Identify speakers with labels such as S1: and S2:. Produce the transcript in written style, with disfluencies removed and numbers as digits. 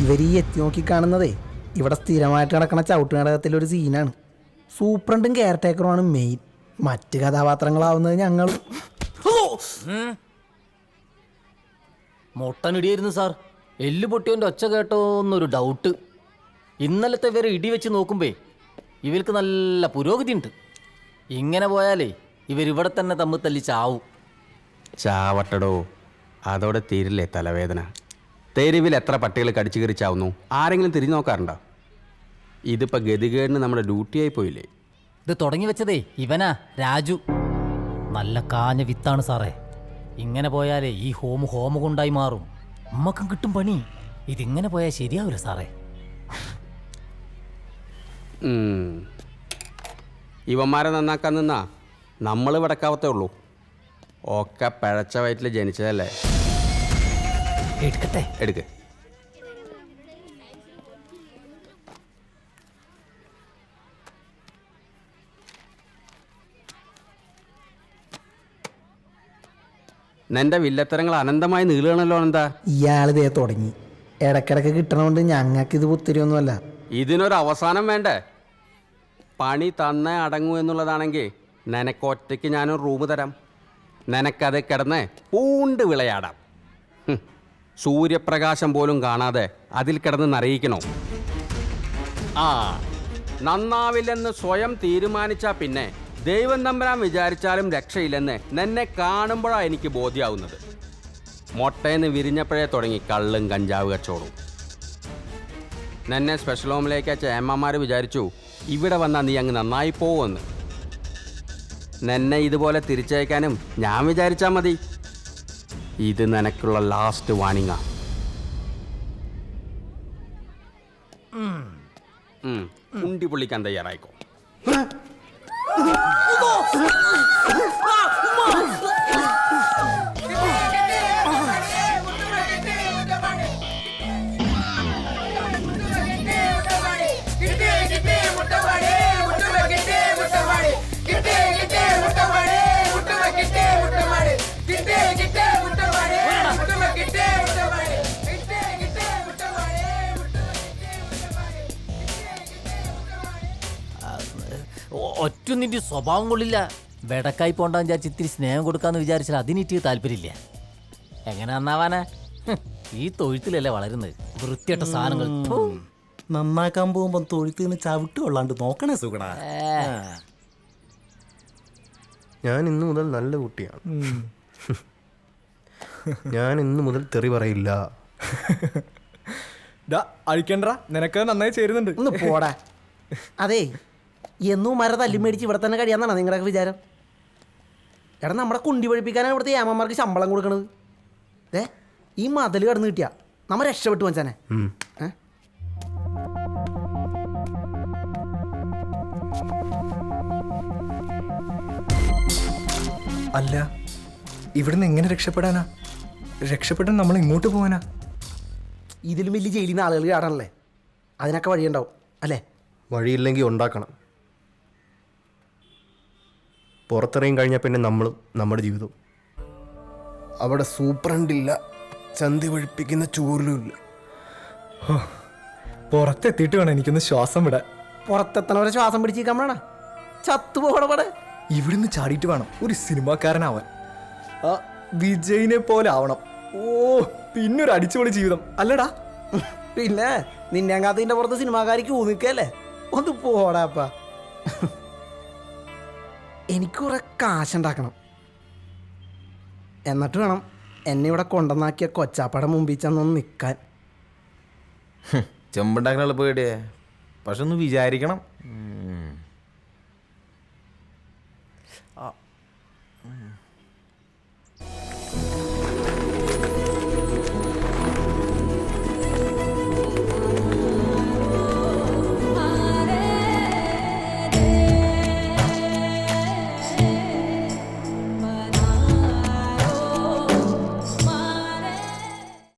S1: ഇവർ ഈ എത്തി നോക്കി കാണുന്നതേ ഇവിടെ സ്ഥിരമായിട്ട് നടക്കുന്ന ചവിട്ടുനാടകത്തിലൊരു സീനാണ്. സൂപ്രണ്ടും കെയർ ടേക്കറുമാണ് മെയിൻ. മറ്റ് കഥാപാത്രങ്ങളാവുന്നത് ഞങ്ങൾ.
S2: മൊട്ടനിടിയായിരുന്നു സാർ. എല്ല് പൊട്ടിയവൻ്റെ ഒച്ച കേട്ടോ എന്നൊരു ഡൗട്ട്. ഇന്നലത്തെ വരെ ഇടി വെച്ച് നോക്കുമ്പേ ഇവർക്ക് നല്ല പുരോഗതി ഉണ്ട്. ഇങ്ങനെ പോയാലേ ഇവരിവിടെ തന്നെ തമ്മിൽ തല്ലി ചാവും.
S3: ചാവട്ടടോ, അതോടെ തീരില്ലേ തലവേദന. തെരുവിൽ എത്ര പട്ടികൾ കടിച്ചു കയറി ചാവുന്നു? ആരെങ്കിലും തിരിഞ്ഞു നോക്കാറുണ്ടോ? ഇതിപ്പോൾ ഗതികേടിന് നമ്മുടെ ഡ്യൂട്ടിയായി പോയില്ലേ?
S2: ഇത് തുടങ്ങി വെച്ചതേ ഇവനാ, രാജു. നല്ല കാഞ്ഞ വിത്താണ് സാറേ. ഇങ്ങനെ പോയാലേ ഈ ഹോമ കൊണ്ടായി മാറും. നമ്മക്കും കിട്ടും പണി. ഇതിങ്ങനെ പോയാൽ ശരിയാവില്ല സാറേ.
S3: ഇവന്മാരെ നന്നാക്കാൻ നിന്നാ നമ്മൾ വിടക്കാവത്തേ ഉള്ളൂ. ഒക്കെ പിഴച്ച വയറ്റിൽ ജനിച്ചതല്ലേ.
S2: എടുക്കട്ടെ.
S3: എടുക്ക്. നിന്റെ വില്ലത്തരങ്ങൾ അനന്തമായി നീളുകയാണല്ലോ. എന്താ
S1: ഇയാളിതേ തുടങ്ങി. ഇടക്കിടക്ക് കിട്ടണോണ്ട് ഞങ്ങൾക്കിത് പുത്തിരിയൊന്നുമല്ല.
S3: ഇതിനൊരു അവസാനം വേണ്ടേ? പണി തന്നേ അടങ്ങൂ എന്നുള്ളതാണെങ്കിൽ നിനക്കൊറ്റയ്ക്ക് ഞാനൊരു റൂം തരാം. നിനക്കത് കിടന്ന് പൂണ്ട് വിളയാടാം. സൂര്യപ്രകാശം പോലും കാണാതെ അതിൽ കിടന്ന് നിറയിക്കണോ? ആ, നന്നാവില്ലെന്ന് സ്വയം തീരുമാനിച്ചാൽ പിന്നെ ദൈവം തമ്പരാൻ വിചാരിച്ചാലും രക്ഷയില്ലെന്ന് നിന്നെ കാണുമ്പോഴാണ് എനിക്ക് ബോധ്യമാവുന്നത്. മൊട്ടേന്ന് വിരിഞ്ഞപ്പോഴേ തുടങ്ങി കള്ളും കഞ്ചാവ് കച്ചവടവും. നിന്നെ സ്പെഷ്യൽ ഹോമിലേക്ക് അയച്ച ഏമ്മമാർ വിചാരിച്ചു ഇവിടെ വന്നാൽ നീ അങ്ങ് നന്നായി പോവുമെന്ന്. നിന്നെ ഇതുപോലെ തിരിച്ചയക്കാനും ഞാൻ വിചാരിച്ചാൽ മതി. ഇത് നിനക്കുള്ള ലാസ്റ്റ് വാണിങ്ങാ. ഉണ്ടി പൊള്ളിക്കാൻ തയ്യാറായിക്കോ.
S2: ഒറ്റ നിന്റെ സ്വഭാവം കൊള്ളില്ല. വെടക്കായി പോണ്ടാന്ന് വിചാരിച്ച് ഇത്തിരി സ്നേഹം കൊടുക്കാന്ന് വിചാരിച്ചാൽ അതിനിട്ട് താല്പര്യമില്ല. എങ്ങനെ നന്നാവാനാ? ഈ തൊഴുത്തിലല്ലേ വളരുന്നത്. വൃത്തിയായിട്ട സാധനങ്ങൾ
S4: നന്നാക്കാൻ പോകുമ്പോ തൊഴുത്തിന് ചവിട്ട് കൊള്ളാണ്ട് നോക്കണേ സുഗണ.
S5: ഞാൻ ഇന്നു മുതൽ നല്ല കുട്ടിയാണ്. ഞാൻ ഇന്നു മുതൽ തെറി പറയില്ല.
S4: അഴിക്കണ്ട, നിനക്ക് നന്നായി ചേരുന്നുണ്ട്.
S1: ഒന്ന് പോടാ. അതേ, എന്നും മര തല്ലി മേടിച്ച് ഇവിടെ തന്നെ കഴിയാന്നാണ് നിങ്ങളുടെയൊക്കെ വിചാരം? എടാ, നമ്മുടെ കുണ്ടി പഴിപ്പിക്കാനാണ് ഇവിടുത്തെ ഏമ്മമാർക്ക് ശമ്പളം കൊടുക്കണത്. ഈ മതിൽ കടന്ന് കിട്ടിയാ നമ്മ രക്ഷപ്പെട്ടു വച്ചാനെ.
S4: അല്ല, ഇവിടുന്ന് എങ്ങനെ രക്ഷപ്പെടാനാ? രക്ഷപ്പെടാൻ നമ്മൾ ഇങ്ങോട്ട് പോകാനാ?
S1: ഇതിലും വലിയ ജയിലിൽ നിന്ന് ആളുകൾ ചാടണല്ലേ. അതിനൊക്കെ വഴിയുണ്ടാവും അല്ലേ?
S5: വഴിയില്ലെങ്കിൽ ഉണ്ടാക്കണം. പുറത്തിറങ്ങി കഴിഞ്ഞാൽ പിന്നെ നമ്മളും നമ്മുടെ ജീവിതവും. അവിടെ സൂപ്രണ്ടില്ല, ചന്തി ഒഴിപ്പിക്കുന്ന ചൂരിലുമില്ല.
S4: പുറത്തെത്തിയിട്ട് വേണം എനിക്കൊന്ന് ശ്വാസം വിടാൻ.
S1: പുറത്തെത്തണവരെ ശ്വാസം പിടിച്ചിരിക്കാമണ ചത്തുപോടപടെ.
S4: ഇവിടുന്ന് ചാടിയിട്ട് വേണം ഒരു സിനിമാക്കാരനാവാൻ. വിജയിനെ പോലെ ആവണം. ഓ, പിന്നൊരു അടിച്ചുപൊളി ജീവിതം അല്ലടാ.
S1: പിന്നെ നിന്നെ കാത്തിന്റെ പുറത്ത് സിനിമാക്കാരിക്ക് ഊന്നിക്കല്ലേ. ഒന്ന് പോടാപ്പ. എനിക്ക് കുറെ കാശുണ്ടാക്കണം. എന്നിട്ട് വേണം എന്നെ ഇവിടെ കൊണ്ടുവന്നാക്കിയ കൊച്ചാപ്പയുടെ മുമ്പിൽ ചെന്നൊന്ന് നിൽക്കാൻ.
S6: ചെമ്പുണ്ടാക്കാനുള്ള പേടിയേ, പക്ഷെ ഒന്ന് വിചാരിക്കണം.